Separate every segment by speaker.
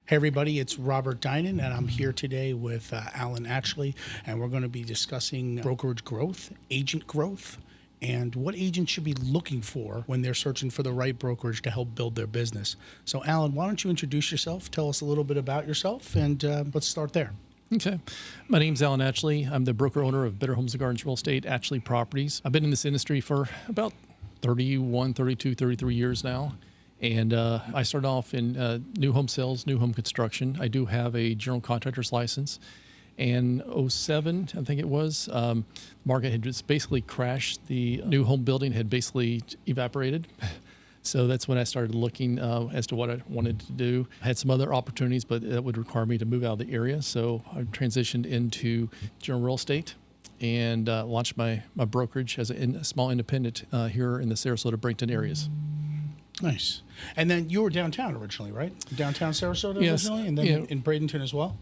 Speaker 1: Hey everybody, it's Robert Dinan, and I'm here today with Alan Ashley, and we're going to be discussing brokerage growth, agent growth, and what agents should be looking for when they're searching for the right brokerage to help build their business. So Alan, why don't you introduce yourself, tell us a little bit about yourself, and let's start there.
Speaker 2: Okay. My name's Alan Ashley. I'm the broker owner of Better Homes and Gardens Real Estate, Ashley Properties. I've been in this industry for about 31, 32, 33 years now. And I started off in new home sales, new home construction. I do have a general contractor's license. And 07, I think it was, market had just basically crashed. The new home building had basically evaporated. So that's when I started looking as to what I wanted to do. I had some other opportunities, but that would require me to move out of the area. So I transitioned into general real estate and launched my brokerage as a small independent here in the Sarasota, Bradenton areas.
Speaker 1: Nice. And then you were downtown originally, right? Downtown Sarasota originally, and then in Bradenton as well?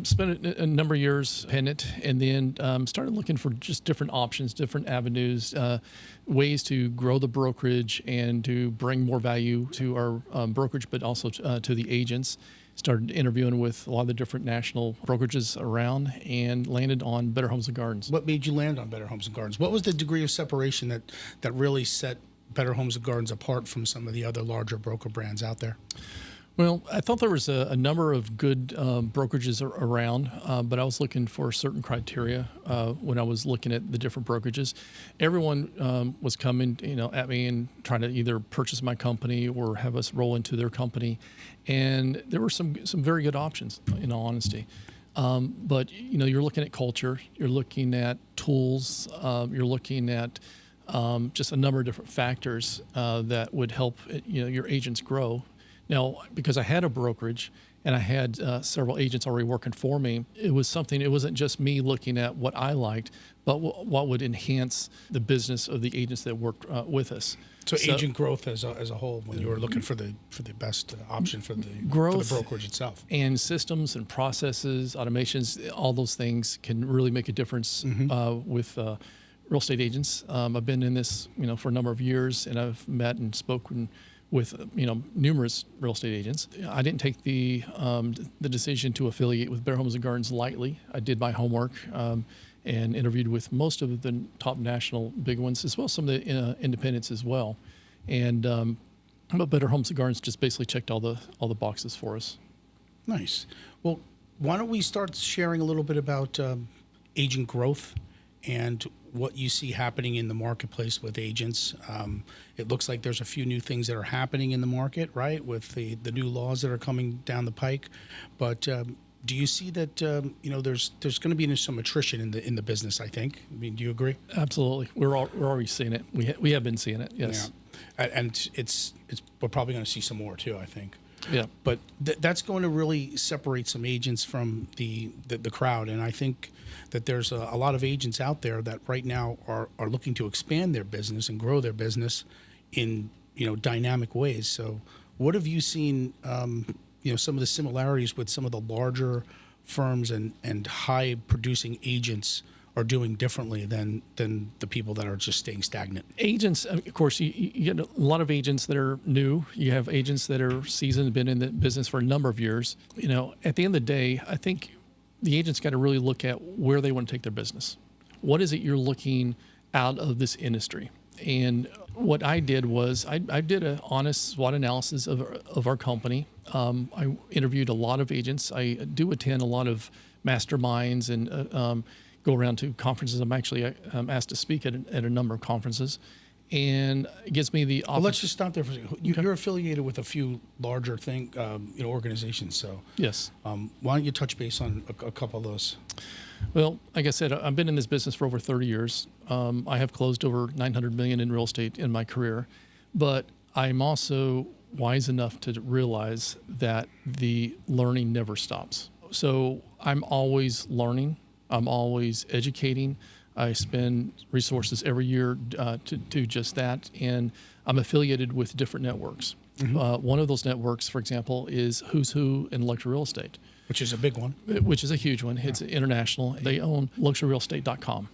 Speaker 2: Spent a number of years independent, and then started looking for just different options, different avenues, ways to grow the brokerage and to bring more value to our brokerage, but also to the agents. Started interviewing with a lot of the different national brokerages around and landed on Better Homes and Gardens.
Speaker 1: What made you land on Better Homes and Gardens? What was the degree of separation that really set Better Homes and Gardens apart from some of the other larger broker brands out there?
Speaker 2: Well, I thought there was a number of good brokerages around, but I was looking for certain criteria when I was looking at the different brokerages. Everyone was coming, at me and trying to either purchase my company or have us roll into their company, and there were some very good options, in all honesty. But you're looking at culture, you're looking at tools, you're looking at just a number of different factors that would help your agents grow. Now, because I had a brokerage and I had several agents already working for me, it wasn't just me looking at what I liked, but what would enhance the business of the agents that worked with us.
Speaker 1: So agent growth as a whole, when you were looking for the best option for the brokerage itself.
Speaker 2: And systems and processes, automations, all those things can really make a difference with real estate agents. I've been in this, for a number of years, and I've met and spoken with, numerous real estate agents. I didn't take the decision to affiliate with Better Homes and Gardens lightly. I did my homework and interviewed with most of the top national big ones, as well as some of the independents as well. And but Better Homes and Gardens just basically checked all the boxes for us. Nice.
Speaker 1: Well, why don't we start sharing a little bit about agent growth and what you see happening in the marketplace with agents. It looks like there's a few new things that are happening in the market, right, with the new laws that are coming down the pike. But do you see that there's going to be some attrition in the business? I think. I mean, do you agree?
Speaker 2: Absolutely. We're already seeing it. We have been seeing it. Yes.
Speaker 1: Yeah. And we're probably going to see some more too, I think.
Speaker 2: Yeah.
Speaker 1: But that's going to really separate some agents from the crowd. And I think that there's a lot of agents out there that right now are looking to expand their business and grow their business in, dynamic ways. So what have you seen, some of the similarities with some of the larger firms and high producing agents are doing differently than the people that are just staying stagnant?
Speaker 2: Agents, of course, you get a lot of agents that are new. You have agents that are seasoned, been in the business for a number of years. At the end of the day, I think the agent's got to really look at where they want to take their business. What is it you're looking out of this industry? And what I did was I did an honest SWOT analysis of our company. I interviewed a lot of agents. I do attend a lot of masterminds and go around to conferences. I'm actually asked to speak at a number of conferences, and it gives me the opportunity.
Speaker 1: Well, let's just stop there for a second. You're affiliated with a few larger organizations. So
Speaker 2: yes,
Speaker 1: why don't you touch base on a couple of those?
Speaker 2: Well, like I said, I've been in this business for over 30 years. I have closed over $900 million in real estate in my career, but I'm also wise enough to realize that the learning never stops. So I'm always learning. I'm always educating. I spend resources every year to do just that, and I'm affiliated with different networks. One of those networks, for example, is Who's Who in Luxury Real Estate.
Speaker 1: Which is a big one.
Speaker 2: Which is a huge one. It's international. They own luxuryrealestate.com.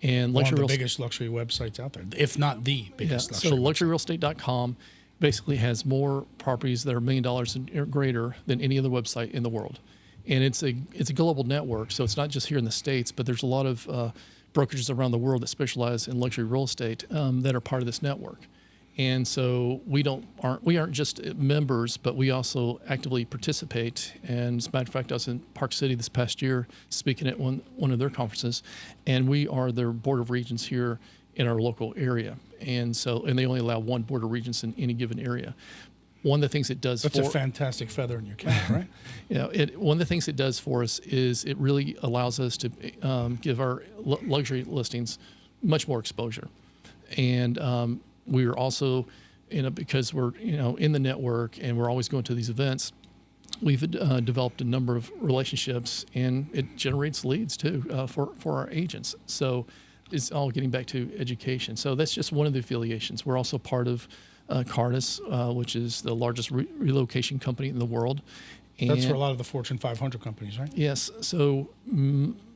Speaker 2: And
Speaker 1: one of the biggest luxury websites out there, if not the biggest luxury
Speaker 2: so luxuryrealestate.com, basically has more properties that are $1 million or greater than any other website in the world. And it's a global network, so it's not just here in the States, but there's a lot of brokerages around the world that specialize in luxury real estate that are part of this network. And so we aren't just members, but we also actively participate. And as a matter of fact, I was in Park City this past year speaking at one of their conferences, and we are their board of regents here in our local area. And they only allow one board of regents in any given area. One of the things it does
Speaker 1: That's a fantastic feather in your cap, right?
Speaker 2: One of the things it does for us is it really allows us to give our luxury listings much more exposure. And we are also, because we're in the network and we're always going to these events, we've developed a number of relationships, and it generates leads too for our agents. So it's all getting back to education. So that's just one of the affiliations. We're also part of Cardis, which is the largest relocation company in the world. And
Speaker 1: that's for a lot of the Fortune 500 companies, right?
Speaker 2: Yes. So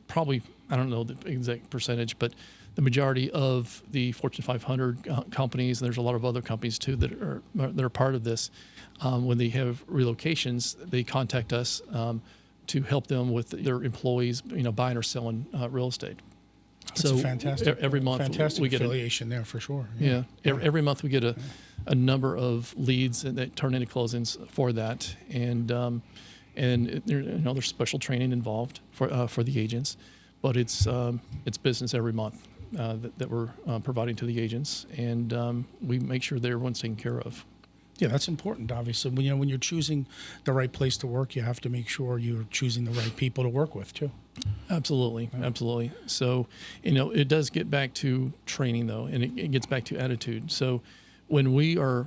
Speaker 2: probably, I don't know the exact percentage, but the majority of the Fortune 500 companies, and there's a lot of other companies too that are part of this, when they have relocations, they contact us to help them with their employees, buying or selling real estate.
Speaker 1: That's a fantastic,
Speaker 2: every month
Speaker 1: we get affiliation there for sure.
Speaker 2: Every month we get a number of leads that turn into closings for that, and there's special training involved for the agents, but it's business every month that we're providing to the agents, and we make sure that everyone's taken care of.
Speaker 1: Yeah, that's important. Obviously, when you're choosing the right place to work, you have to make sure you're choosing the right people to work with too.
Speaker 2: Absolutely, absolutely. So, it does get back to training though, and it gets back to attitude. So, when we are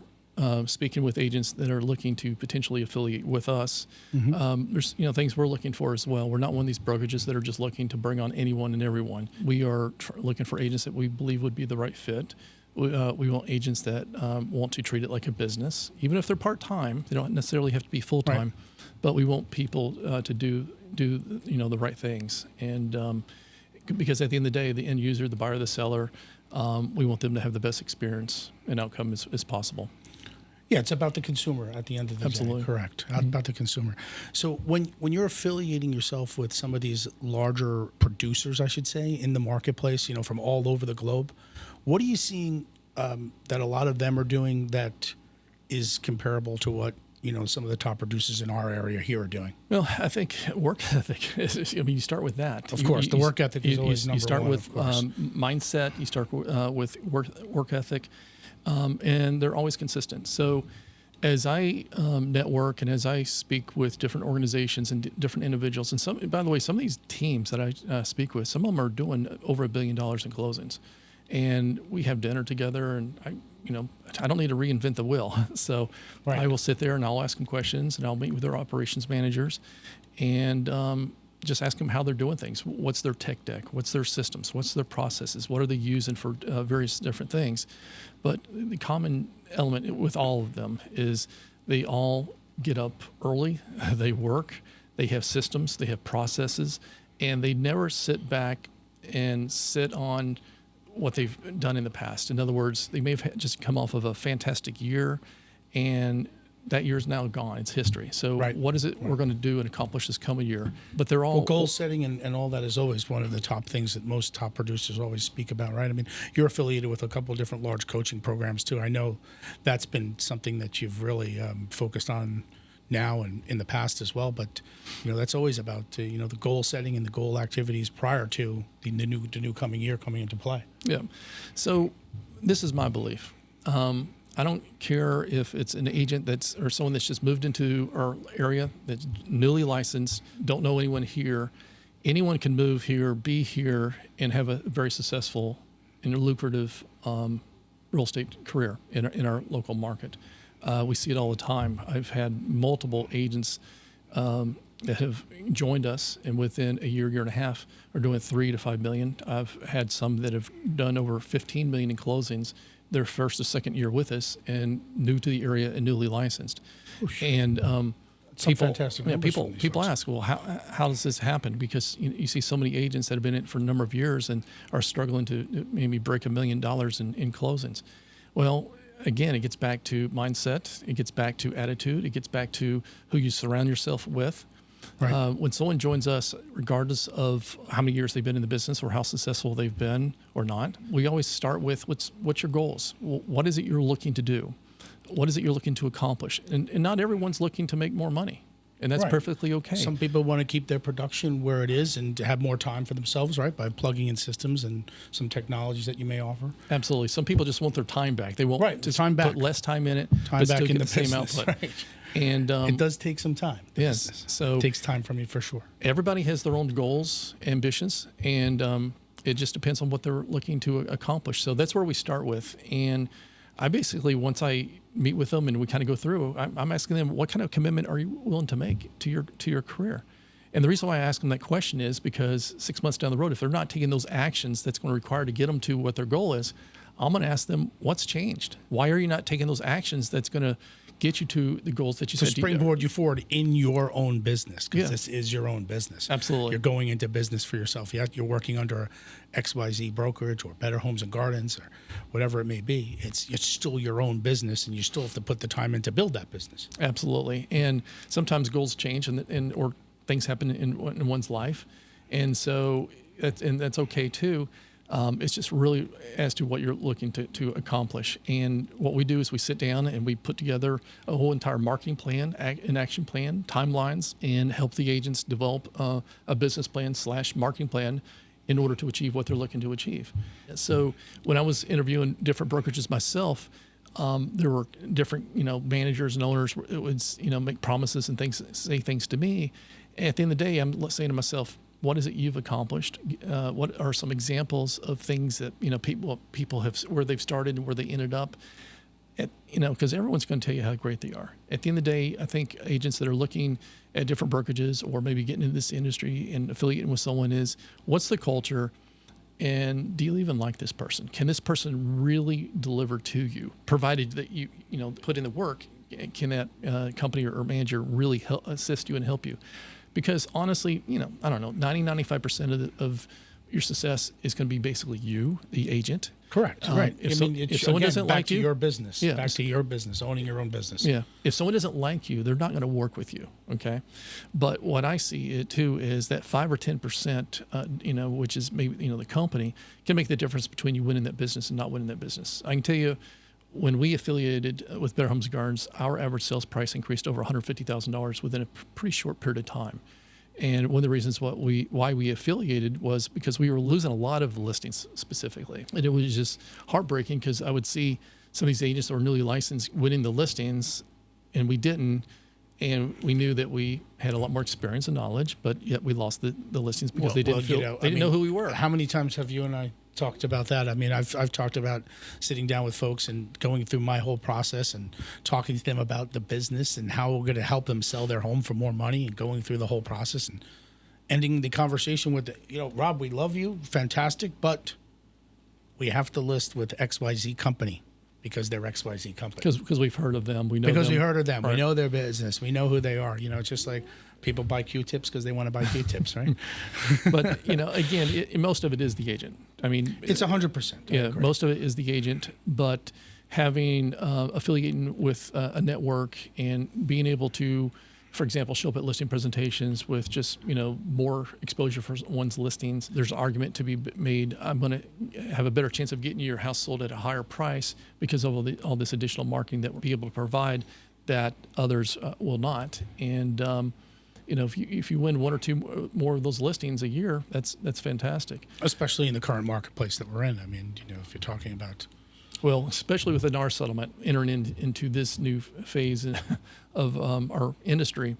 Speaker 2: speaking with agents that are looking to potentially affiliate with us, there's things we're looking for as well. We're not one of these brokerages that are just looking to bring on anyone and everyone. We are looking for agents that we believe would be the right fit. We want agents that want to treat it like a business, even if they're part-time. They don't necessarily have to be full-time, right. But we want people to do the right things. And because at the end of the day, the end user, the buyer, the seller, we want them to have the best experience and outcome as possible.
Speaker 1: Yeah, it's about the consumer at the end of the day. Correct. About the consumer. So when you're affiliating yourself with some of these larger producers, I should say, in the marketplace, from all over the globe, what are you seeing that a lot of them are doing that is comparable to what some of the top producers in our area here are doing?
Speaker 2: Well, I think work ethic is, you start with that.
Speaker 1: Of course, the work ethic is always number one.
Speaker 2: You start with mindset, you start with work ethic, and they're always consistent. So as I network and as I speak with different organizations and different individuals, and by the way, some of these teams that I speak with, some of them are doing over $1 billion in closings. And we have dinner together, and I don't need to reinvent the wheel. So right. I will sit there and I'll ask them questions, and I'll meet with their operations managers, and just ask them how they're doing things. What's their tech deck? What's their systems? What's their processes? What are they using for various different things? But the common element with all of them is they all get up early, they work, they have systems, they have processes, and they never sit back and sit on what they've done in the past. In other words, they may have just come off of a fantastic year, and that year's now gone. It's history. So right. What is it we're going to do and accomplish this coming year? But they're all...
Speaker 1: Well, goal setting and all that is always one of the top things that most top producers always speak about, right? I mean, you're affiliated with a couple of different large coaching programs too. I know that's been something that you've really focused on now and in the past as well. But, that's always about, the goal setting and the goal activities prior to the new coming year coming into play.
Speaker 2: Yeah. So this is my belief. I don't care if it's an agent or someone that's just moved into our area that's newly licensed, don't know anyone here. Anyone can move here, be here, and have a very successful and lucrative real estate career in our local market. We see it all the time. I've had multiple agents that have joined us, and within a year and a half are doing $3 to $5 million. I've had some that have done over $15 million in closings their first or second year with us, and new to the area and newly licensed. Oosh. And people ask, well, how does this happen? Because you see so many agents that have been in it for a number of years and are struggling to maybe break $1 million in closings. Well, again, it gets back to mindset. It gets back to attitude. It gets back to who you surround yourself with.
Speaker 1: Right.
Speaker 2: When someone joins us, regardless of how many years they've been in the business or how successful they've been or not, we always start with what's your goals? What is it you're looking to do? What is it you're looking to accomplish? And not everyone's looking to make more money. And that's
Speaker 1: Right.
Speaker 2: perfectly okay.
Speaker 1: Some people want to keep their production where it is and to have more time for themselves, right? By plugging in systems and some technologies that you may offer.
Speaker 2: Absolutely. Some people just want their time back. They want
Speaker 1: Right,
Speaker 2: to
Speaker 1: time back.
Speaker 2: put less time in it,
Speaker 1: Time
Speaker 2: but
Speaker 1: back
Speaker 2: still
Speaker 1: in
Speaker 2: get
Speaker 1: the
Speaker 2: the same
Speaker 1: business,
Speaker 2: output.
Speaker 1: right.
Speaker 2: And
Speaker 1: It does take some time. the
Speaker 2: yes,
Speaker 1: business.
Speaker 2: so-
Speaker 1: It takes time from you for sure.
Speaker 2: everybody has their own goals, ambitions, and it just depends on what they're looking to accomplish. So that's where we start with. And I basically, once I meet with them and we kind of go through, I'm asking them, what kind of commitment are you willing to make to your career? And the reason why I ask them that question is because 6 months down the road, if they're not taking those actions that's going to require to get them to what their goal is, I'm going to ask them, what's changed? Why are you not taking those actions that's going to get you to the goals that you
Speaker 1: To
Speaker 2: said you
Speaker 1: springboard you forward in your own business, because
Speaker 2: Yeah.
Speaker 1: this is your own business.
Speaker 2: Absolutely.
Speaker 1: You're going into business for yourself. You're working under XYZ Brokerage or Better Homes and Gardens or whatever it may be. It's still your own business, and you still have to put the time in to build that business.
Speaker 2: Absolutely. And sometimes goals change and or things happen in one's life. And so that's okay too. It's just really as to what you're looking to accomplish. And what we do is we sit down and we put together a whole entire marketing plan, an action plan, timelines, and help the agents develop a business plan / marketing plan in order to achieve what they're looking to achieve. So when I was interviewing different brokerages myself, there were different, managers and owners that would, make promises and things, say things to me. And at the end of the day, I'm saying to myself, what is it you've accomplished? What are some examples of things that, people have, where they've started and where they ended up? Because everyone's going to tell you how great they are. At the end of the day, I think agents that are looking at different brokerages or maybe getting into this industry and affiliating with someone is, what's the culture? And do you even like this person? Can this person really deliver to you? Provided that you put in the work, can that company or manager really help assist you and help you? Because honestly, I don't know, 95% of your success is going to be basically you, the agent.
Speaker 1: Correct. Right.
Speaker 2: If someone doesn't
Speaker 1: back
Speaker 2: like
Speaker 1: to
Speaker 2: you,
Speaker 1: your business.
Speaker 2: Yeah.
Speaker 1: Back to your business, owning your own business.
Speaker 2: yeah, if someone doesn't like you, they're not going to work with you. Okay, but what I see it too is that 5 or 10%, which is maybe the company can make the difference between you winning that business and not winning that business. I can tell you, when we affiliated with Better Homes and Gardens, our average sales price increased over $150,000 within a pretty short period of time. And one of the reasons why we affiliated was because we were losing a lot of listings specifically. And it was just heartbreaking because I would see some of these agents that were newly licensed winning the listings and we didn't. And we knew that we had a lot more experience and knowledge, but yet we lost the listings because they didn't know who we were.
Speaker 1: How many times have you and I talked about that? I mean, I've talked about sitting down with folks and going through my whole process and talking to them about the business and how we're going to help them sell their home for more money and going through the whole process and ending the conversation with, Rob, we love you, fantastic, but we have to list with XYZ company. Because they're XYZ company.
Speaker 2: Because we've heard of them. We know
Speaker 1: because
Speaker 2: them.
Speaker 1: we heard of them.
Speaker 2: Right.
Speaker 1: We know their business. We know who they are. It's just like people buy Q-tips because they want to buy Q-tips, right?
Speaker 2: But, again, most of it is the agent. I mean,
Speaker 1: it's 100%.
Speaker 2: Yeah, most of it is the agent. But having affiliating with a network and being able to, for example, show up at listing presentations with just, more exposure for one's listings. There's an argument to be made. I'm going to have a better chance of getting your house sold at a higher price because of all this additional marketing that we'll be able to provide that others will not. And, if you win one or two more of those listings a year, that's fantastic.
Speaker 1: Especially in the current marketplace that we're in. I mean, if you're talking about...
Speaker 2: Well, especially with the NAR settlement, entering into this new phase of our industry,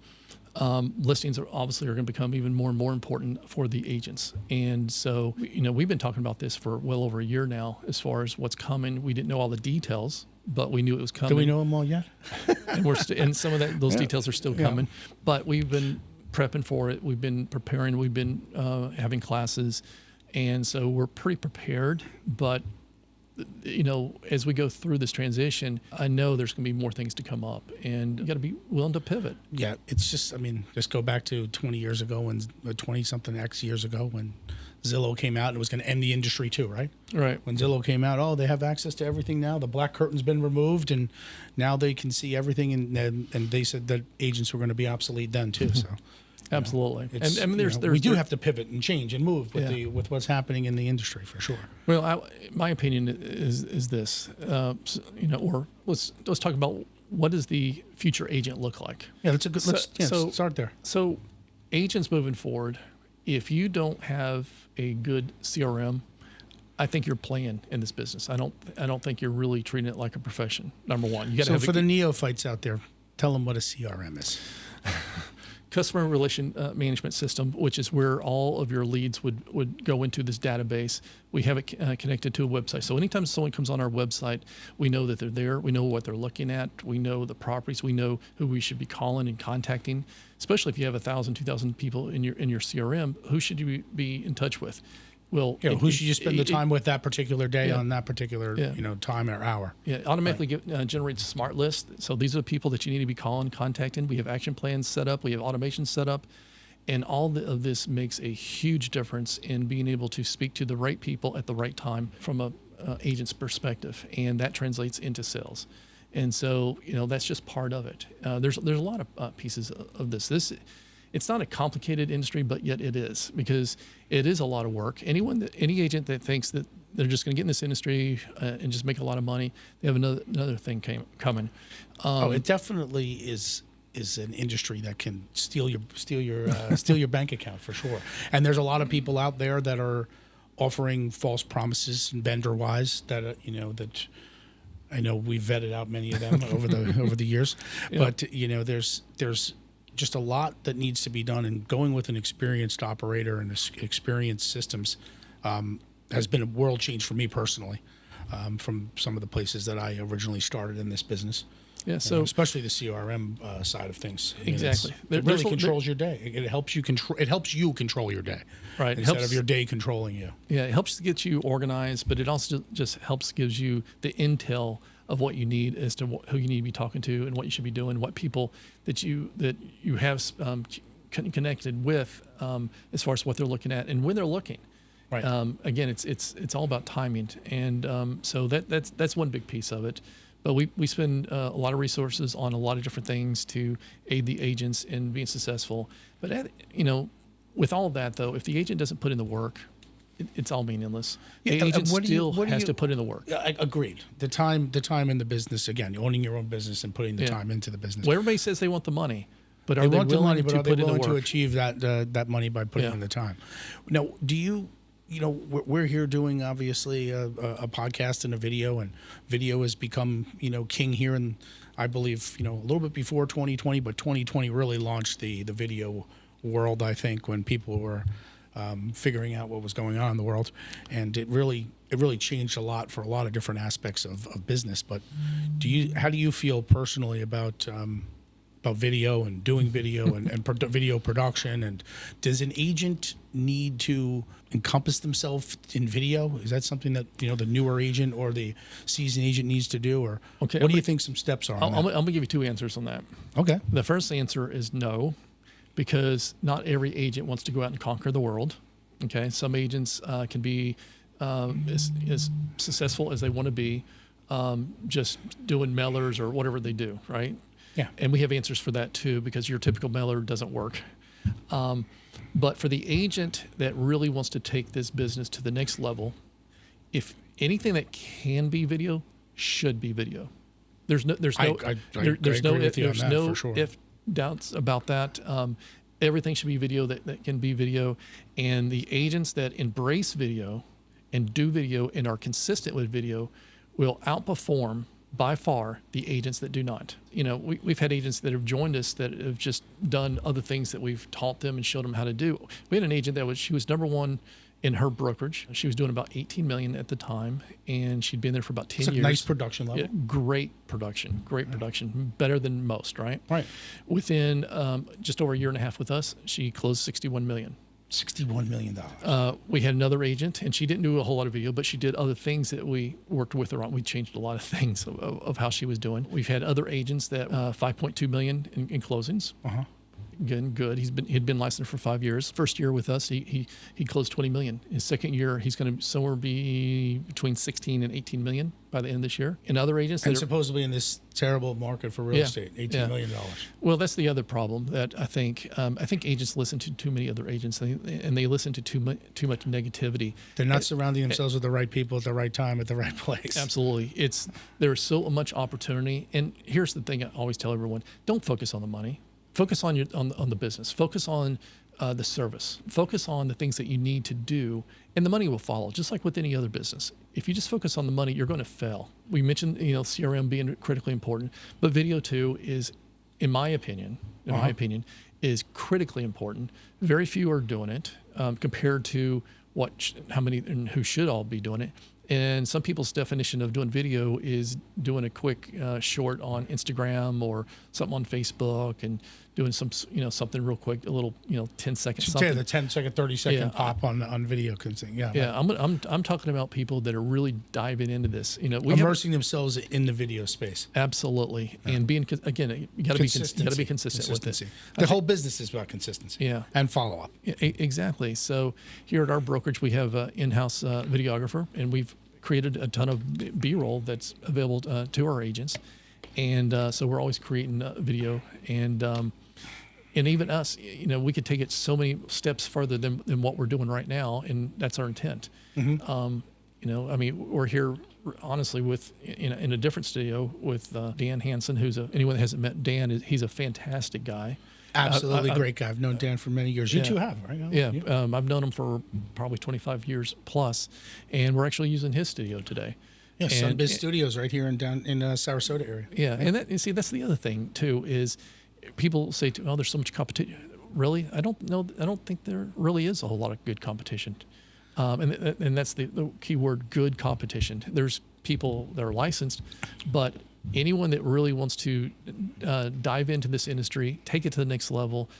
Speaker 2: listings are going to become even more and more important for the agents. And so, we've been talking about this for well over a year now as far as what's coming. We didn't know all the details, but we knew it was coming.
Speaker 1: Do we know them all yet?
Speaker 2: And and some of those details are still coming. But we've been prepping for it. We've been preparing. We've been having classes. And so we're pretty prepared, but as we go through this transition, I know there's going to be more things to come up, and you got to be willing to pivot.
Speaker 1: Yeah, it's just, just go back to 20 years ago when 20-something X years ago when Zillow came out and it was going to end the industry too, right?
Speaker 2: Right.
Speaker 1: When Zillow came out, oh, they have access to everything now. The black curtain's been removed, and now they can see everything. And they said that agents were going to be obsolete then too. So,
Speaker 2: absolutely.
Speaker 1: it's,
Speaker 2: And I mean,
Speaker 1: we do have to pivot and change and move with with what's happening in the industry for sure.
Speaker 2: Well, my opinion is this, or let's talk about what does the future agent look like.
Speaker 1: Yeah, that's a good. Let's start there.
Speaker 2: So, agents moving forward, if you don't have a good CRM, I think you're playing in this business. I don't think you're really treating it like a profession. Number one, you got to have
Speaker 1: for the neophytes out there, tell them what a CRM is.
Speaker 2: Customer relation management system, which is where all of your leads would go into this database. We have it connected to a website. So anytime someone comes on our website, we know that they're there. We know what they're looking at. We know the properties. We know who we should be calling and contacting. Especially if you have 1,000, 2,000 people in your CRM, who should you be in touch with? Well,
Speaker 1: who should you spend the time with that particular day on that particular time or hour?
Speaker 2: Yeah, automatically generates a smart list. So these are the people that you need to be calling, contacting. We have action plans set up. We have automation set up. And all of this makes a huge difference in being able to speak to the right people at the right time from a agent's perspective. And that translates into sales. And so, that's just part of it. There's a lot of pieces of this. It's not a complicated industry, but yet it is, because it is a lot of work. Any agent that thinks that they're just going to get in this industry and just make a lot of money, they have another thing coming.
Speaker 1: It definitely is an industry that can steal your bank account for sure. And there's a lot of people out there that are offering false promises vendor wise that that I know we've vetted out many of them over the years. Yeah. But there's just a lot that needs to be done, and going with an experienced operator and experienced systems has been a world change for me personally, from some of the places that I originally started in this business.
Speaker 2: Yeah, so
Speaker 1: especially the CRM side of things.
Speaker 2: Exactly,
Speaker 1: it really controls your day. It helps you control. It helps you control your day,
Speaker 2: right?
Speaker 1: Instead of your day controlling you.
Speaker 2: Yeah, it helps to get you organized, but it also just gives you the intel of what you need as to who you need to be talking to and what you should be doing, what people that you have connected with, as far as what they're looking at and when they're looking.
Speaker 1: Right.
Speaker 2: Again, it's all about timing, and so that's one big piece of it. But we spend a lot of resources on a lot of different things to aid the agents in being successful. But with all of that though, if the agent doesn't put in the work, it's all meaningless. The agent still has to put in the work.
Speaker 1: Agreed. The time in the business, again, owning your own business and putting the time into the business.
Speaker 2: Well, everybody says they want the money, but are they willing to put in the work?
Speaker 1: To achieve that money by putting in the time? Now, do you? We're here doing obviously a podcast and a video, and video has become king here, and I believe a little bit before 2020, but 2020 really launched the video world. I think when people were figuring out what was going on in the world, and it really changed a lot for a lot of different aspects of business. But how do you feel personally about video and doing video and video production? And does an agent need to encompass themselves in video? Is that something that the newer agent or the seasoned agent needs to do? Or what do you think some steps are?
Speaker 2: I'm going to give you two answers on that.
Speaker 1: Okay.
Speaker 2: The first answer is no, because not every agent wants to go out and conquer the world. Okay, some agents can be as successful as they want to be, just doing mailers or whatever they do, right?
Speaker 1: Yeah.
Speaker 2: And we have answers for that too, because your typical mailer doesn't work. But for the agent that really wants to take this business to the next level, if anything that can be video should be video. There's no if doubts about that. Everything should be video that can be video, and the agents that embrace video and do video and are consistent with video will outperform by far the agents that do not. We've had agents that have joined us that have just done other things that we've taught them and showed them how to do. We had an agent she was number one in her brokerage. She was doing about $18 million at the time, and she'd been there for about 10 years.
Speaker 1: Nice production level.
Speaker 2: Yeah, great production, better than most, right?
Speaker 1: Right.
Speaker 2: Within just over a year and a half with us, she closed $61 million.
Speaker 1: $61 million.
Speaker 2: We had another agent, and she didn't do a whole lot of video, but she did other things that we worked with her on. We changed a lot of things of how she was doing. We've had other agents that $5.2 million in closings. again, good. He'd been licensed for 5 years. First year with us, he closed 20 million. His second year, he's going to somewhere be between 16 and 18 million by the end of this year. And other agents,
Speaker 1: and supposedly in this terrible market for real estate, $18 million.
Speaker 2: Well, that's the other problem that I think agents listen to too many other agents, and they listen to too much negativity.
Speaker 1: They're not surrounding themselves with the right people at the right time at the right place.
Speaker 2: Absolutely. There's so much opportunity. And here's the thing I always tell everyone: don't focus on the money. Focus on the business. Focus on the service. Focus on the things that you need to do, and the money will follow, just like with any other business. If you just focus on the money, you're going to fail. We mentioned, CRM being critically important, but video too is, in my opinion, is critically important. Very few are doing it compared to how many and who should all be doing it. And some people's definition of doing video is doing a quick short on Instagram or something on Facebook and doing something real quick, a little 10-second something.
Speaker 1: Yeah, the 10-second, 30-second pop on video thing. Yeah.
Speaker 2: Yeah, I'm talking about people that are really diving into this.
Speaker 1: Immersing themselves in the video space.
Speaker 2: Absolutely, and being you got to be consistent with it.
Speaker 1: The whole business is about consistency.
Speaker 2: Yeah,
Speaker 1: and follow up.
Speaker 2: Exactly. So here at our brokerage, we have an in-house videographer, and we've created a ton of B-roll that's available to our agents, and so we're always creating video, and even us, we could take it so many steps further than what we're doing right now, and that's our intent. We're here honestly in a different studio with Dan Hansen, anyone that hasn't met Dan, he's a fantastic guy.
Speaker 1: Absolutely great guy. I've known Dan for many years. You two have, right?
Speaker 2: Yeah. I've known him for probably 25 years plus, and we're actually using his studio today.
Speaker 1: Yeah, Sunbiz Studios right here in Sarasota area.
Speaker 2: Yeah, and that's the other thing too is people say, "Oh, there's so much competition." Really, I don't know. I don't think there really is a whole lot of good competition, and that's the key word: good competition. There's people that are licensed, but anyone that really wants to dive into this industry, take it to the next level,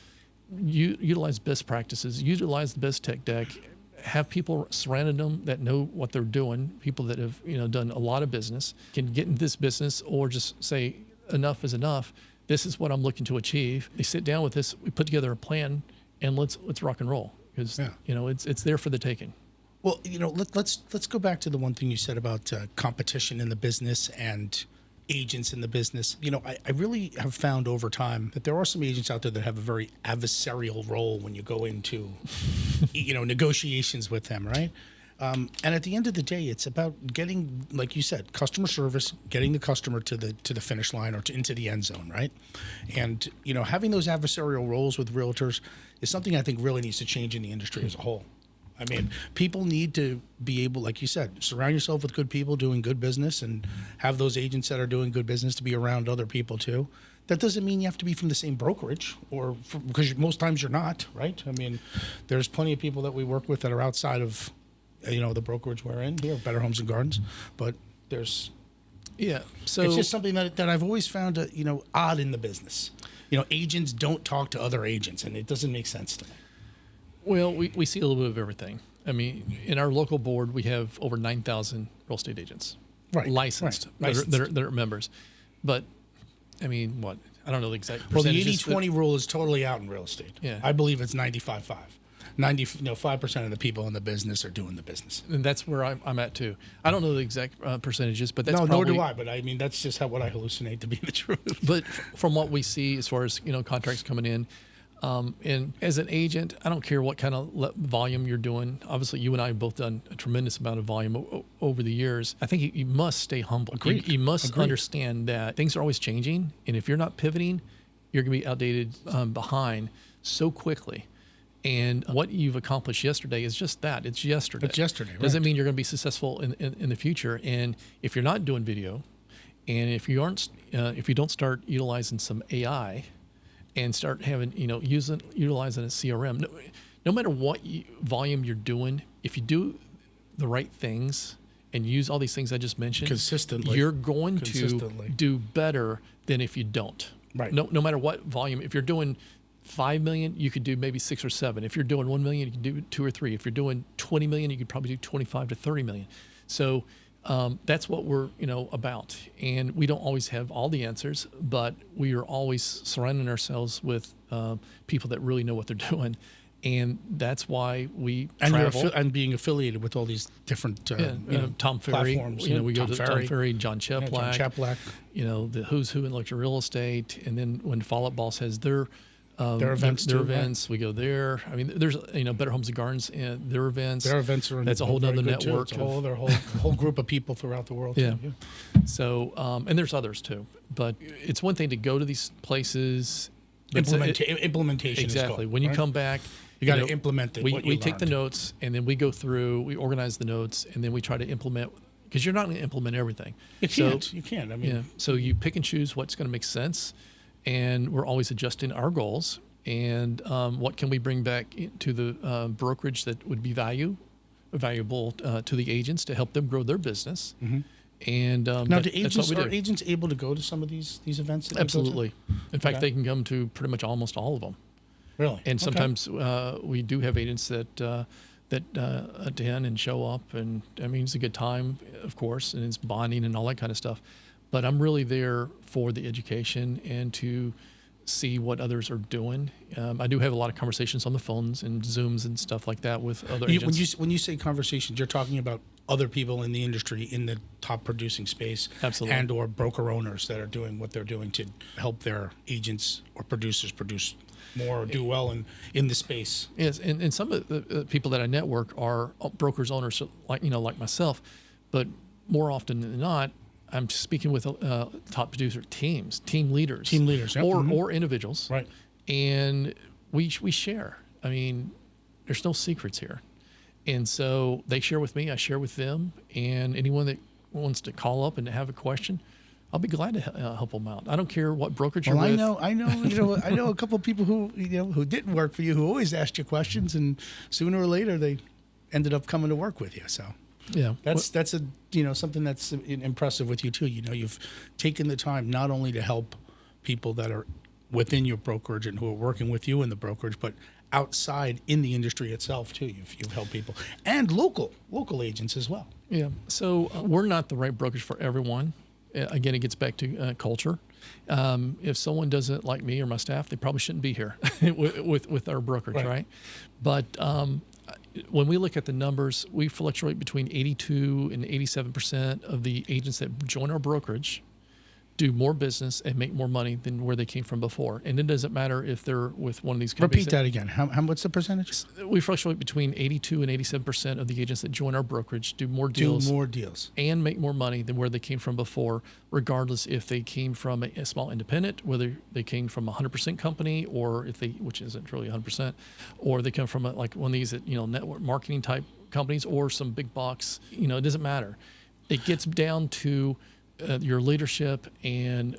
Speaker 2: utilize best practices, utilize the best tech deck, have people surrounding them that know what they're doing, people that have done a lot of business, can get in this business, or just say enough is enough. This is what I'm looking to achieve. They sit down with this, we put together a plan, and let's rock and roll, because it's there for the taking.
Speaker 1: Well, let's go back to the one thing you said about competition in the business and agents in the business. I really have found over time that there are some agents out there that have a very adversarial role when you go into, negotiations with them, right? And at the end of the day, it's about getting, like you said, customer service, getting the customer to the finish line or into the end zone, right? And having those adversarial roles with realtors is something I think really needs to change in the industry as a whole. I mean, people need to be able, like you said, surround yourself with good people doing good business, and have those agents that are doing good business to be around other people too. That doesn't mean you have to be from the same brokerage, because most times you're not, right? I mean, there's plenty of people that we work with that are outside of, the brokerage we're in here, Better Homes and Gardens, but there's.
Speaker 2: Yeah, so
Speaker 1: it's just something that I've always found, odd in the business. Agents don't talk to other agents, and it doesn't make sense to me.
Speaker 2: Well, we see a little bit of everything. I mean, in our local board, we have over 9,000 real estate agents, licensed. That are members. But, I mean, what? I don't know the exact percentages.
Speaker 1: Well, the 80-20 rule is totally out in real estate.
Speaker 2: Yeah.
Speaker 1: I believe it's 95-5. 5% of the people in the business are doing the business.
Speaker 2: And that's where I'm at, too. I don't know the exact percentages, but that's
Speaker 1: nor do I. But, I mean, that's just what I hallucinate to be the truth.
Speaker 2: But from what we see as far as, contracts coming in, and as an agent, I don't care what kind of volume you're doing. Obviously, you and I have both done a tremendous amount of volume over the years. I think you must stay humble.
Speaker 1: Agreed.
Speaker 2: You must understand that things are always changing, and if you're not pivoting, you're going to be outdated, behind so quickly. And what you've accomplished yesterday is just that. It's yesterday.
Speaker 1: It's yesterday, right.
Speaker 2: Doesn't mean you're going to be successful in the future. And if you're not doing video, and if you don't start utilizing some AI, and start having, utilizing a CRM. No matter what volume you're doing, if you do the right things and use all these things I just mentioned,
Speaker 1: consistently,
Speaker 2: you're going to do better than if you don't.
Speaker 1: Right.
Speaker 2: No matter what volume. If you're doing 5 million, you could do maybe 6 or 7. If you're doing 1 million, you can do 2 or 3. If you're doing 20 million, you could probably do 25 to 30 million. So That's what we're about, and we don't always have all the answers, but we are always surrounding ourselves with people that really know what they're doing, and that's why we travel.
Speaker 1: And being affiliated with all these different
Speaker 2: Tom Ferry,
Speaker 1: platforms.
Speaker 2: we go to Tom Ferry, John Cheplack, the who's who in luxury real estate, and then when Fall Up Boss has their events,
Speaker 1: right?
Speaker 2: we go there. I mean, there's Better Homes and Gardens, and their events.
Speaker 1: Their events are
Speaker 2: that's a whole other network.
Speaker 1: It's a whole group of people throughout the world.
Speaker 2: Yeah. So and there's others too, but it's one thing to go to these places.
Speaker 1: Implementation.
Speaker 2: Exactly.
Speaker 1: Is
Speaker 2: when you come back,
Speaker 1: you got to implement it.
Speaker 2: We take the notes, and then we go through. We organize the notes, and then we try to implement. Because you're not going to implement everything.
Speaker 1: You can't. I mean,
Speaker 2: so you pick and choose what's going to make sense, and we're always adjusting our goals and what can we bring back to the brokerage that would be valuable to the agents to help them grow their business.
Speaker 1: Mm-hmm.
Speaker 2: And
Speaker 1: now,
Speaker 2: that's what we do.
Speaker 1: Are agents able to go to some of these events? That
Speaker 2: Absolutely. In fact, they can come to pretty much almost all of them.
Speaker 1: Really?
Speaker 2: And sometimes we do have agents that attend and show up, and I mean it's a good time, of course, and it's bonding and all that kind of stuff. But I'm really there for the education and to see what others are doing. I do have a lot of conversations on the phones and Zooms and stuff like that with other agents.
Speaker 1: When you say conversations, you're talking about other people in the industry in the top producing space.
Speaker 2: Absolutely.
Speaker 1: And or broker owners that are doing what they're doing to help their agents or producers produce more or do well in the space.
Speaker 2: Yes, and some of the people that I network are brokers, owners, like myself, but more often than not, I'm speaking with top producer team leaders,
Speaker 1: yep.
Speaker 2: or individuals,
Speaker 1: right?
Speaker 2: And we share. I mean, there's no secrets here, and so they share with me, I share with them, and anyone that wants to call up and have a question, I'll be glad to help them out. I don't care what brokerage you're with.
Speaker 1: I know a couple of people who didn't work for you who always asked you questions, and sooner or later they ended up coming to work with you. So
Speaker 2: yeah,
Speaker 1: that's a something that's impressive with you too. You've taken the time not only to help people that are within your brokerage and who are working with you in the brokerage, but outside in the industry itself too. You've helped people and local agents as well.
Speaker 2: Yeah. So we're not the right brokerage for everyone. Again, it gets back to culture. If someone doesn't like me or my staff, they probably shouldn't be here with our brokerage, right? But when we look at the numbers, we fluctuate between 82 and 87% of the agents that join our brokerage do more business and make more money than where they came from before. And it doesn't matter if they're with one of these companies.
Speaker 1: Repeat that again. What's the percentage?
Speaker 2: We fluctuate between 82 and 87% of the agents that join our brokerage do more deals and make more money than where they came from before, regardless if they came from a small independent, whether they came from a 100% company, or which isn't really 100%, or they come from like one of these network marketing type companies or some big box. It doesn't matter. It gets down to your leadership and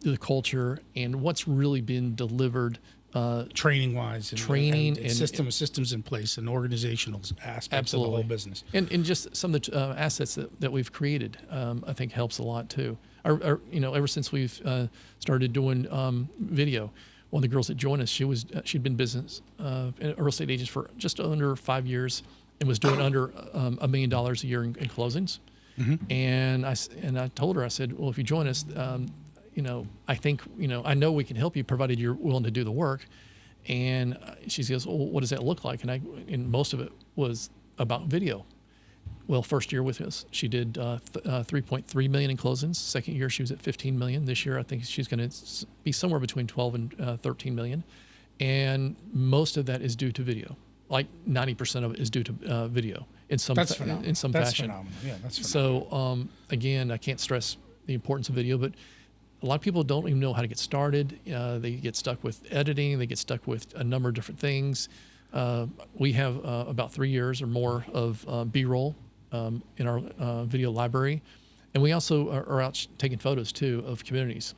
Speaker 2: the culture and what's really been delivered
Speaker 1: training wise and systems in place and organizational aspects
Speaker 2: absolutely.
Speaker 1: Of the whole business
Speaker 2: and just some of the assets that we've created I think helps a lot too. Ever since we've started doing video, one of the girls that joined us, she'd been business a real estate agent for just under 5 years and was doing under $1 million a year in closings. Mm-hmm. And I told her, I said, well, if you join us, I think, I know we can help you provided you're willing to do the work. And she goes, well, what does that look like? And most of it was about video. Well, first year with us, she did 3.3 million in closings. Second year, she was at 15 million. This year, I think she's going to be somewhere between 12 and 13 million. And most of that is due to video. Like 90% of it is due to video in some fashion.
Speaker 1: That's phenomenal. Yeah, that's phenomenal.
Speaker 2: So again, I can't stress the importance of video, but a lot of people don't even know how to get started. They get stuck with editing. They get stuck with a number of different things. We have about 3 years or more of B-roll in our video library, and we also are out taking photos too of communities.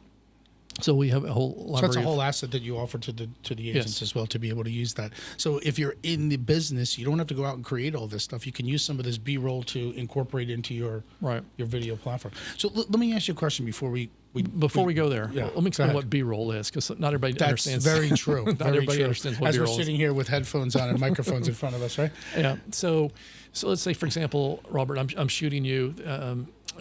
Speaker 2: So we have a whole library.
Speaker 1: So that's a whole asset that you offer to the agents as well, to be able to use that. So if you're in the business, you don't have to go out and create all this stuff. You can use some of this B-roll to incorporate into your video platform. So let me ask you a question before we
Speaker 2: Before we go there,
Speaker 1: Yeah,
Speaker 2: let me
Speaker 1: go
Speaker 2: explain
Speaker 1: ahead.
Speaker 2: what B-roll is, because not everybody
Speaker 1: That's
Speaker 2: understands.
Speaker 1: very true.
Speaker 2: Not
Speaker 1: Very
Speaker 2: everybody
Speaker 1: true.
Speaker 2: understands what
Speaker 1: As we're
Speaker 2: B-roll is.
Speaker 1: sitting here with headphones on and microphones in front of us, right?
Speaker 2: Yeah. So let's say, for example, Robert, I'm shooting you,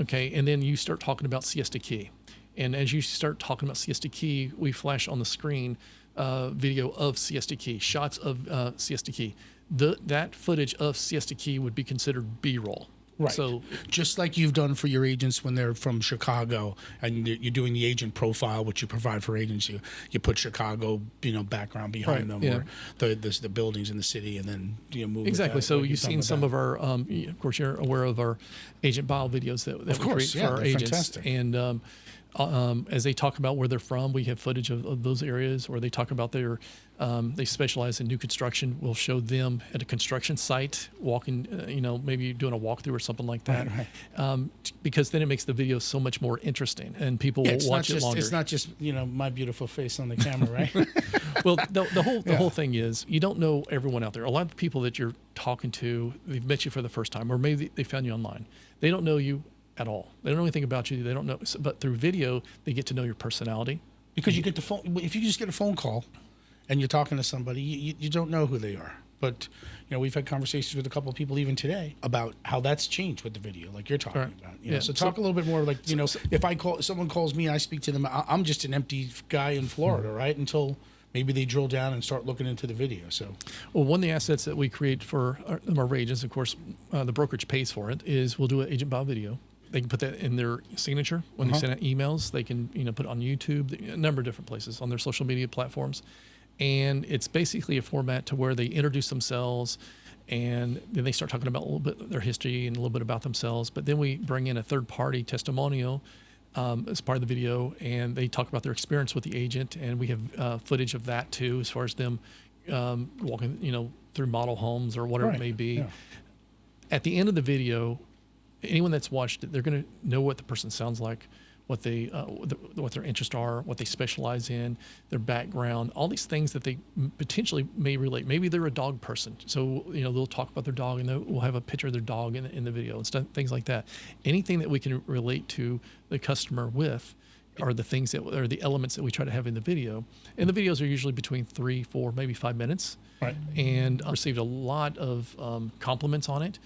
Speaker 2: okay, and then you start talking about Siesta Key, and as you start talking about Siesta Key, we flash on the screen video of Siesta Key, shots of Siesta Key. That footage of Siesta Key would be considered B-roll.
Speaker 1: Right.
Speaker 2: So
Speaker 1: just like you've done for your agents when they're from Chicago and you're doing the agent profile, which you provide for agents, you put Chicago, background behind
Speaker 2: Right,
Speaker 1: them,
Speaker 2: yeah.
Speaker 1: or the buildings in the city, and then move.
Speaker 2: exactly.
Speaker 1: With that,
Speaker 2: So
Speaker 1: like
Speaker 2: you've seen some of our, of course, you're aware of our agent bio videos that we
Speaker 1: course,
Speaker 2: create
Speaker 1: yeah,
Speaker 2: for our
Speaker 1: they're
Speaker 2: agents.
Speaker 1: fantastic.
Speaker 2: And as they talk about where they're from, we have footage of those areas, or they talk about they specialize in new construction. We'll show them at a construction site, walking, maybe doing a walkthrough or something like that.
Speaker 1: Right.
Speaker 2: Because then it makes the video so much more interesting, and people will watch it longer.
Speaker 1: It's not just my beautiful face on the camera, right?
Speaker 2: Well, the whole thing is, you don't know everyone out there. A lot of the people that you're talking to, they've met you for the first time, or maybe they found you online. They don't know you at all. They don't know anything about you. They don't know, but through video, they get to know your personality.
Speaker 1: Because you get the phone. If you just get a phone call, and you're talking to somebody, you don't know who they are. But we've had conversations with a couple of people even today about how that's changed with the video, like you're talking
Speaker 2: Right.
Speaker 1: about.
Speaker 2: Yeah.
Speaker 1: So talk a little bit more, like if someone calls me, I speak to them. I'm just an empty guy in Florida, right? Until maybe they drill down and start looking into the video. So,
Speaker 2: Well, one of the assets that we create for our agents, of course, the brokerage pays for it, is we'll do an agent bio video. They can put that in their signature when they send out emails. They can put it on YouTube, a number of different places, on their social media platforms. And it's basically a format to where they introduce themselves, and then they start talking about a little bit of their history and a little bit about themselves. But then we bring in a third-party testimonial as part of the video, and they talk about their experience with the agent, and we have footage of that too, as far as them walking, through model homes or whatever it may be.
Speaker 1: Yeah.
Speaker 2: At the end of the video, anyone that's watched it, they're going to know what the person sounds like, what their interests are, what they specialize in, their background, all these things that they potentially may relate. Maybe they're a dog person, so they'll talk about their dog, and we'll have a picture of their dog in the video and stuff, things like that. Anything that we can relate to the customer with are the things that are the elements that we try to have in the video. And the videos are usually between 3, 4, maybe 5 minutes.
Speaker 1: Right.
Speaker 2: And I received a lot of compliments on it.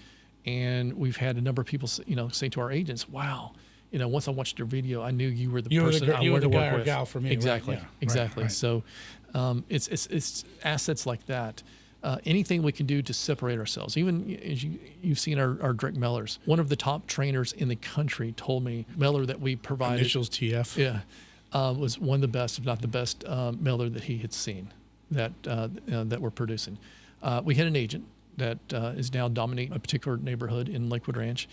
Speaker 2: And we've had a number of people, say to our agents, "Wow, once I watched your video, I knew you were the person I wanted to work with."
Speaker 1: Gal for me, right?
Speaker 2: Exactly,
Speaker 1: Yeah.
Speaker 2: exactly.
Speaker 1: Right.
Speaker 2: So it's assets like that. Anything we can do to separate ourselves. Even as you've seen our direct mailers. One of the top trainers in the country told me mailer that we provided,
Speaker 1: Initials TF.
Speaker 2: yeah, was one of the best, if not the best, mailer that he had seen that we're producing. We had an agent that is now dominating a particular neighborhood in Lakewood Ranch,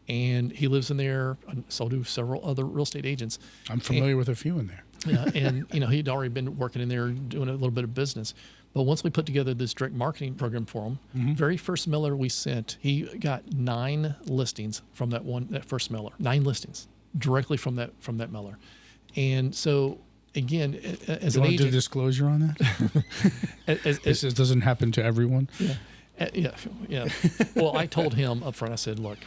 Speaker 2: and he lives in there. So do several other real estate agents.
Speaker 1: I'm familiar with a few in there.
Speaker 2: Yeah, and he'd already been working in there doing a little bit of business. But once we put together this direct marketing program for him, very first mailer we sent, he got 9 listings from that first mailer. 9 listings directly from that mailer. And so again, as
Speaker 1: You
Speaker 2: an
Speaker 1: want to do
Speaker 2: agent,
Speaker 1: disclosure on that? This doesn't happen to everyone.
Speaker 2: yeah. Well, I told him up front, I said, look,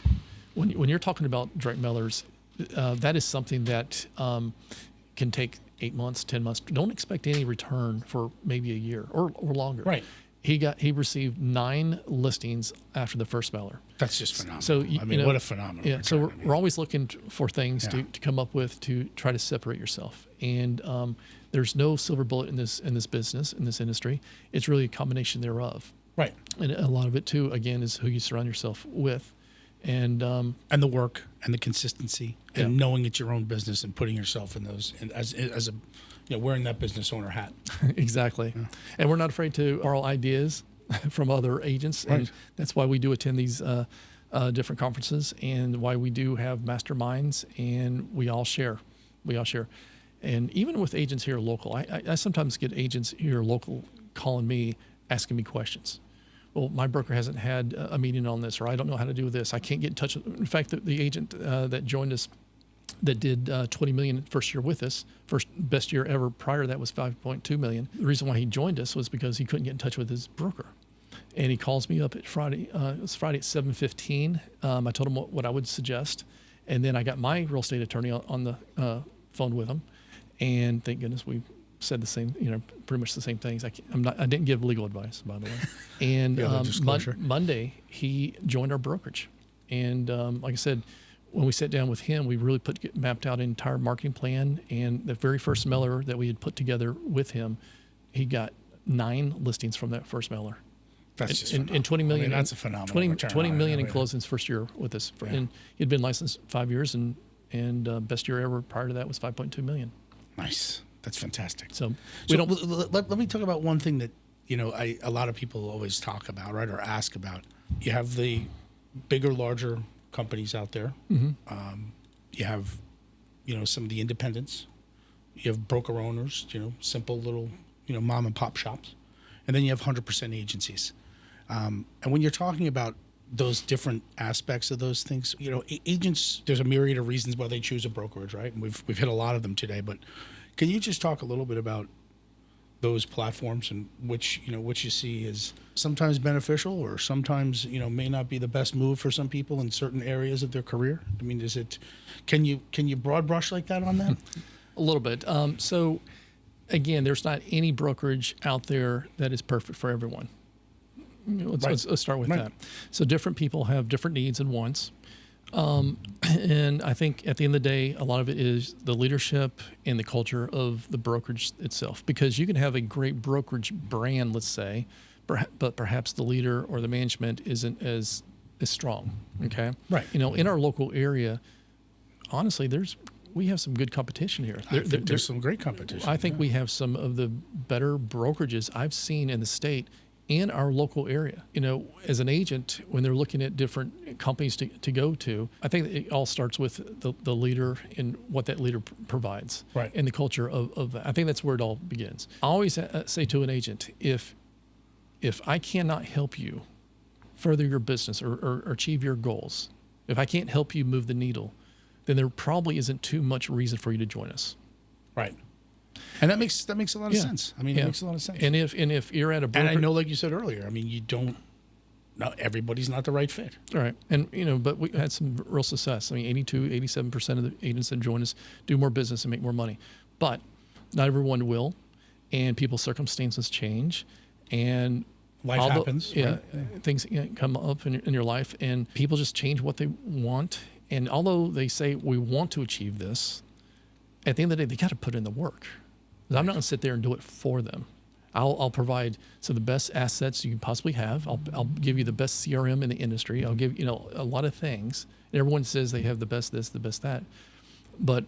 Speaker 2: when you're talking about direct mailers, that is something that can take 8 months, 10 months. Don't expect any return for maybe a year or longer.
Speaker 1: Right.
Speaker 2: He received 9 listings after the first mailer.
Speaker 1: That's just phenomenal.
Speaker 2: So
Speaker 1: what a phenomenal.
Speaker 2: Yeah. So
Speaker 1: return.
Speaker 2: we're always looking for things
Speaker 1: Yeah.
Speaker 2: to come up with to try to separate yourself. And there's no silver bullet in this business, in this industry. It's really a combination thereof.
Speaker 1: Right.
Speaker 2: And a lot of it too, again, is who you surround yourself with. And
Speaker 1: And the work and the consistency and
Speaker 2: Yeah.
Speaker 1: knowing it's your own business and putting yourself in those and as a wearing that business owner hat.
Speaker 2: exactly. And we're not afraid to borrow ideas from other agents.
Speaker 1: Right.
Speaker 2: And that's why we do attend these different conferences, and why we do have masterminds, and we all share. And even with agents here local, I sometimes get agents here local calling me, asking me questions. Well, my broker hasn't had a meeting on this, or I don't know how to do this. I can't get in touch with. In fact, the agent that joined us, that did $20 million first year with us, best year ever. Prior to that was $5.2 million. The reason why he joined us was because he couldn't get in touch with his broker. And he calls me up at Friday. It was Friday at 7:15. I told him what I would suggest. And then I got my real estate attorney on the phone with them, and thank goodness we said the same, pretty much the same things. I didn't give legal advice, by the way. And Monday he joined our brokerage, and like I said, when we sat down with him, we really mapped out an entire marketing plan. And the very first mailer that we had put together with him, he got 9 listings from that first mailer.
Speaker 1: That's just
Speaker 2: and 20 million.
Speaker 1: That's a phenomenal
Speaker 2: 20 million in closings first year with us. Yeah. And he'd been licensed 5 years, and best year ever prior to that was 5.2 million.
Speaker 1: Nice. That's fantastic.
Speaker 2: So
Speaker 1: let me talk about one thing that a lot of people always talk about, right, or ask about. You have the bigger, larger companies out there.
Speaker 2: Mm-hmm.
Speaker 1: You have, some of the independents. You have broker owners. Simple little, mom and pop shops, and then you have 100% agencies. And when you're talking about those different aspects of those things, agents, there's a myriad of reasons why they choose a brokerage, right? And we've hit a lot of them today, but can you just talk a little bit about those platforms and which you see is sometimes beneficial or sometimes, may not be the best move for some people in certain areas of their career? I mean, can you broad brush like that on that?
Speaker 2: A little bit. So again, there's not any brokerage out there that is perfect for everyone. Let's start with that. So different people have different needs and wants. And I think at the end of the day, a lot of it is the leadership and the culture of the brokerage itself, because you can have a great brokerage brand, let's say, but perhaps the leader or the management isn't as strong. Okay.
Speaker 1: Right.
Speaker 2: In our local area, honestly, we have some good competition here.
Speaker 1: There's some great competition.
Speaker 2: I think we have some of the better brokerages I've seen in the state in our local area. As an agent, when they're looking at different companies to go to, I think it all starts with the leader and what that leader provides,
Speaker 1: right,
Speaker 2: and the culture of that. I think that's where it all begins. I always say to an agent, if I cannot help you further your business or achieve your goals, if I can't help you move the needle, then there probably isn't too much reason for you to join us.
Speaker 1: Right. And that makes a lot of sense. I mean, it makes a lot of sense.
Speaker 2: And if you're at a broker,
Speaker 1: and I know, like you said earlier, I mean, everybody's not the right fit.
Speaker 2: All right. And, but we had some real success. I mean, 87% of the agents that join us do more business and make more money. But not everyone will. And people's circumstances change. And
Speaker 1: life happens.
Speaker 2: Yeah. Right? Things come up in your life, and people just change what they want. And although they say, we want to achieve this, at the end of the day, they got to put in the work. I'm not going to sit there and do it for them. I'll provide some of the best assets you can possibly have. I'll give you the best CRM in the industry. I'll give a lot of things. And everyone says they have the best this, the best that, but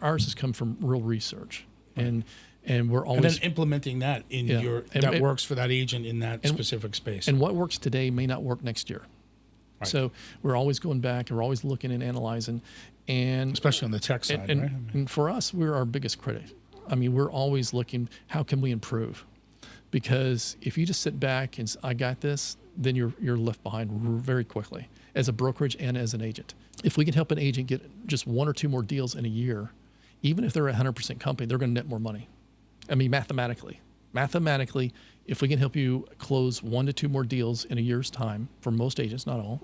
Speaker 2: ours has come from real research, and we're always
Speaker 1: and then implementing that in that works for that agent in that specific space.
Speaker 2: And what works today may not work next year. Right. So we're always going back and we're always looking and analyzing, and
Speaker 1: especially on the tech side, right?
Speaker 2: And for us, we're our biggest critic. I mean, we're always looking, how can we improve? Because if you just sit back and I got this, then you're left behind very quickly as a brokerage and as an agent. If we can help an agent get just 1 or 2 more deals in a year, even if they're a 100% company, they're going to net more money. I mean, mathematically, if we can help you close 1 to 2 more deals in a year's time, for most agents, not all,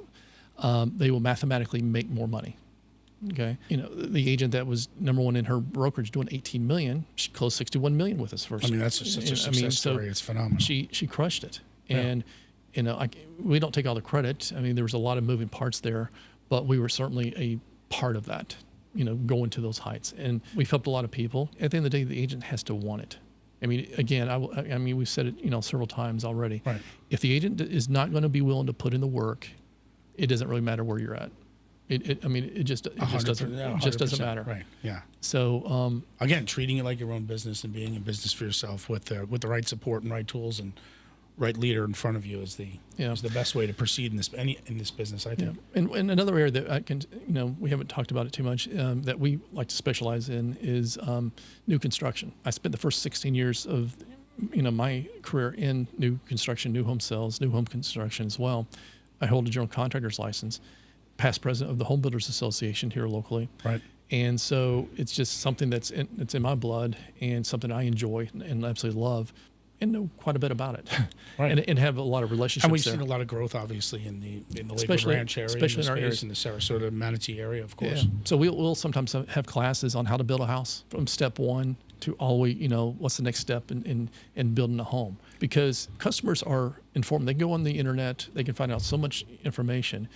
Speaker 2: they will mathematically make more money. Okay. The agent that was number 1 in her brokerage doing 18 million, she closed 61 million with us first.
Speaker 1: I mean, that's just such a success story. It's phenomenal.
Speaker 2: She crushed it. And, we don't take all the credit. I mean, there was a lot of moving parts there, but we were certainly a part of that, going to those heights. And we've helped a lot of people. At the end of the day, the agent has to want it. I mean, again, I mean, we've said it, several times already.
Speaker 1: Right.
Speaker 2: If the agent is not going to be willing to put in the work, it doesn't really matter where you're at. It just doesn't matter.
Speaker 1: Right. Yeah.
Speaker 2: So
Speaker 1: again, treating it like your own business and being in business for yourself with the right support and right tools and right leader in front of you is the best way to proceed in this business, I think.
Speaker 2: Yeah. And another area that I can, we haven't talked about it too much, that we like to specialize in is new construction. I spent the first 16 years of my career in new construction, new home sales, new home construction as well. I hold a general contractor's license, past president of the Home Builders Association here locally.
Speaker 1: Right.
Speaker 2: And so it's just something that's in my blood and something I enjoy and absolutely love. and know quite a bit about it,
Speaker 1: Right.
Speaker 2: and have a lot of relationships
Speaker 1: And we've
Speaker 2: there.
Speaker 1: seen a lot of growth, obviously, in the Lakewood
Speaker 2: Especially-
Speaker 1: Ranch area,
Speaker 2: especially in our
Speaker 1: in
Speaker 2: areas.
Speaker 1: the Sarasota, Manatee area, of course.
Speaker 2: Yeah. So we'll sometimes have classes on how to build a house from step one to all the way, what's the next step in building a home. Because customers are informed. They go on the internet, they can find out so much information.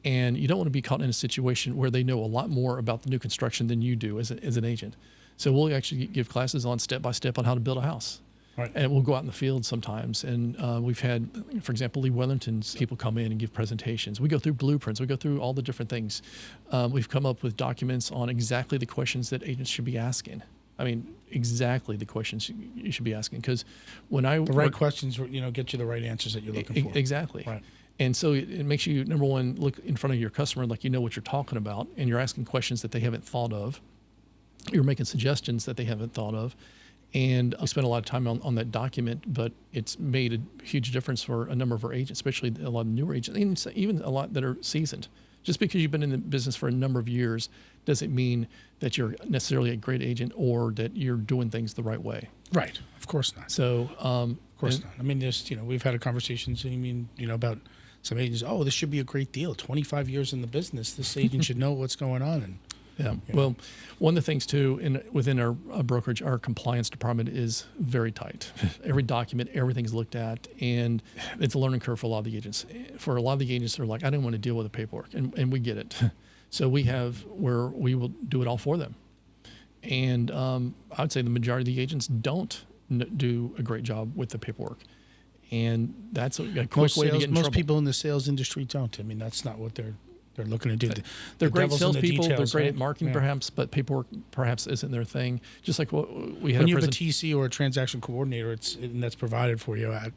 Speaker 2: And you don't want to be caught in a situation where they know a lot more about the new construction than you do as an agent. So we'll actually give classes on step by step on how to build a house.
Speaker 1: Right.
Speaker 2: And we'll go out in the field sometimes. And we've had, for example, Lee Wellington's people come in and give presentations. We go through blueprints. We go through all the different things. We've come up with documents on exactly the questions that agents should be asking. I mean, exactly the questions you should be asking. Because when I
Speaker 1: The right questions, get you the right answers that you're looking for.
Speaker 2: Exactly.
Speaker 1: Right.
Speaker 2: And so it makes you, number one, look in front of your customer like you know what you're talking about, and you're asking questions that they haven't thought of. You're making suggestions that they haven't thought of. And I spent a lot of time on that document, but it's made a huge difference for a number of our agents, especially a lot of newer agents, and even a lot that are seasoned. Just because you've been in the business for a number of years doesn't mean that you're necessarily a great agent or that you're doing things the right way.
Speaker 1: Right. Of course not.
Speaker 2: So,
Speaker 1: Of course not. I mean, we've had a conversation, about some agents, this should be a great deal. 25 years in the business. This agent should know what's going on. And
Speaker 2: yeah. Well, one of the things too, within our brokerage, our compliance department is very tight. Every document, everything's looked at, and it's a learning curve for a lot of the agents. For a lot of the agents, they're like, I don't want to deal with the paperwork, and we get it. So we have where we will do it all for them. And I would say the majority of the agents don't do a great job with the paperwork. And that's a quick way to get in
Speaker 1: most
Speaker 2: trouble.
Speaker 1: people in the sales industry don't. I mean, that's not what they're looking to do.
Speaker 2: They're great
Speaker 1: devil's in the
Speaker 2: salespeople. They're
Speaker 1: details,
Speaker 2: great
Speaker 1: right?
Speaker 2: at marketing,
Speaker 1: Yeah.
Speaker 2: perhaps, but paperwork perhaps isn't their thing. Just like what we had
Speaker 1: When
Speaker 2: a
Speaker 1: you have a
Speaker 2: present.
Speaker 1: TC or a transaction coordinator, and that's provided for you at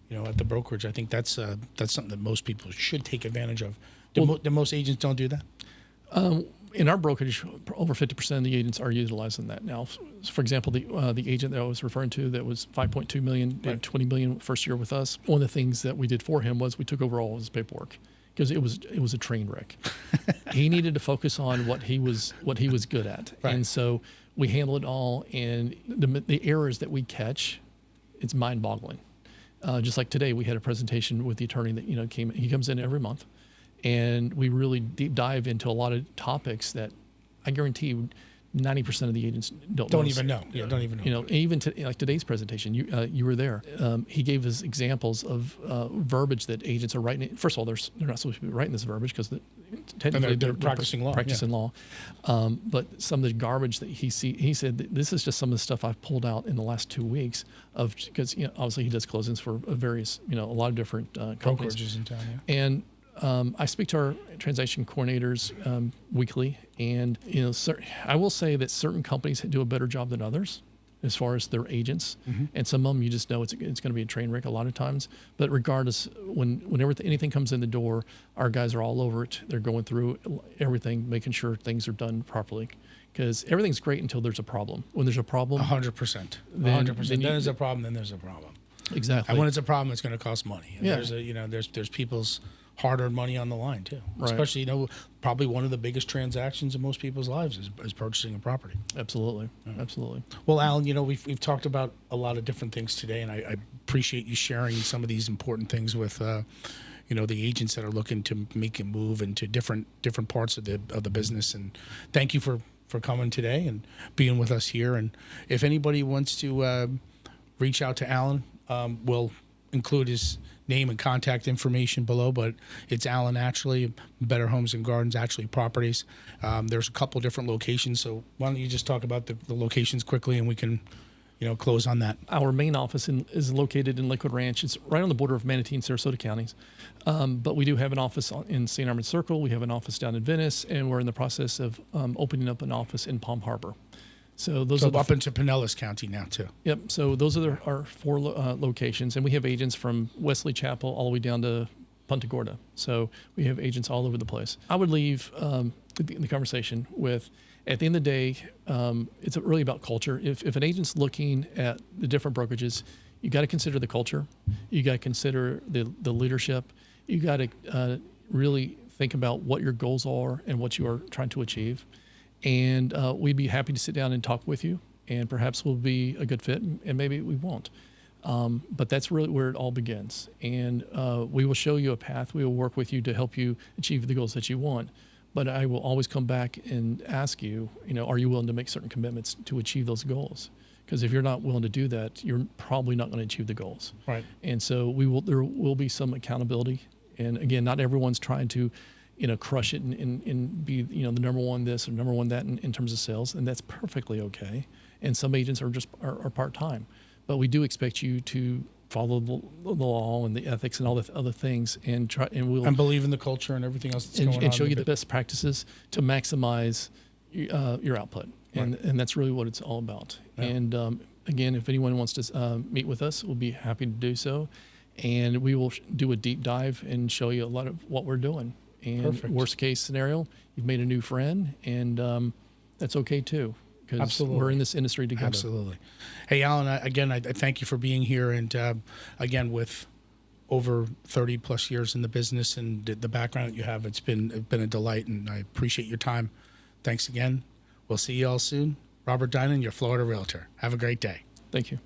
Speaker 1: the brokerage. I think that's something that most people should take advantage of. Do most agents don't do that?
Speaker 2: In our brokerage, over 50% of the agents are utilizing that now. For example, the agent that I was referring to that was $5.2 million, did
Speaker 1: Right.
Speaker 2: $20 million first year with us. One of the things that we did for him was we took over all his paperwork because it was a train wreck. He needed to focus on what he was good at,
Speaker 1: Right.
Speaker 2: and so we handle it all. And the errors that we catch, it's mind-boggling. Just like today, we had a presentation with the attorney that came. He comes in every month. And we really deep dive into a lot of topics that I guarantee you 90% of the agents don't
Speaker 1: even know. Yeah, don't even know.
Speaker 2: Even like today's presentation, you were there. He gave us examples of verbiage that agents are writing. First of all, they're not supposed to be writing this verbiage because technically
Speaker 1: they're practicing law.
Speaker 2: Practicing law. But some of the garbage that he said that this is just some of the stuff I've pulled out in the last 2 weeks because obviously he does closings for various a lot of different companies.
Speaker 1: Brokerages in town. Yeah.
Speaker 2: And I speak to our transaction coordinators weekly, and I will say that certain companies do a better job than others as far as their agents, and some of them you just know it's going to be a train wreck a lot of times. But regardless, whenever anything comes in the door, our guys are all over it. They're going through everything, making sure things are done properly. Because everything's great until there's a problem. When there's a problem,
Speaker 1: 100%. 100%. Then there's a problem. Then there's a problem.
Speaker 2: Exactly.
Speaker 1: And when it's a problem, it's going to cost money. And
Speaker 2: Yeah.
Speaker 1: there's people's hard-earned money on the line too.
Speaker 2: Right.
Speaker 1: Especially, probably one of the biggest transactions in most people's lives is purchasing a property.
Speaker 2: Absolutely. Absolutely.
Speaker 1: Well, Alan, we've talked about a lot of different things today, and I appreciate you sharing some of these important things with the agents that are looking to make a move into different parts of the business. And thank you for coming today and being with us here. And if anybody wants to reach out to Alan, we'll include his name and contact information below, but it's Alan Atchley, Better Homes and Gardens, Atchley Properties. There's a couple different locations, so why don't you just talk about the locations quickly, and we can close on that.
Speaker 2: Our main office is located in Lakewood Ranch. It's right on the border of Manatee and Sarasota counties. But we do have an office in St. Armand Circle. We have an office down in Venice, and we're in the process of opening up an office in Palm Harbor. So those are
Speaker 1: up into Pinellas County now too.
Speaker 2: Yep. So those are our four locations, and we have agents from Wesley Chapel all the way down to Punta Gorda. So we have agents all over the place. I would leave the conversation with, at the end of the day, it's really about culture. If an agent's looking at the different brokerages, you got to consider the culture. You got to consider the leadership. You got to really think about what your goals are and what you are trying to achieve. And we'd be happy to sit down and talk with you, and perhaps we'll be a good fit, and maybe we won't. But that's really where it all begins. And we will show you a path. We will work with you to help you achieve the goals that you want. But I will always come back and ask you, are you willing to make certain commitments to achieve those goals? Because if you're not willing to do that, you're probably not going to achieve the goals.
Speaker 1: Right.
Speaker 2: And so there will be some accountability. And again, not everyone's trying to, crush it and be, the number one this or number one that in terms of sales. And that's perfectly okay. And some agents are part-time. But we do expect you to follow the law and the ethics and all the other things, and
Speaker 1: believe in the culture and everything else that's going on.
Speaker 2: And show you the best practices to maximize your output. And that's really what it's all about. Yeah. And again, if anyone wants to meet with us, we'll be happy to do so. And we will do a deep dive and show you a lot of what we're doing. And
Speaker 1: Perfect.
Speaker 2: Worst case scenario, you've made a new friend, and that's okay too. Because we're in this industry together.
Speaker 1: Absolutely. Hey, Alan, I thank you for being here. And again, with over 30 plus years in the business and the background that you have, it's been a delight, and I appreciate your time. Thanks again. We'll see you all soon. Robert Dinan, your Florida Realtor. Have a great day.
Speaker 2: Thank you.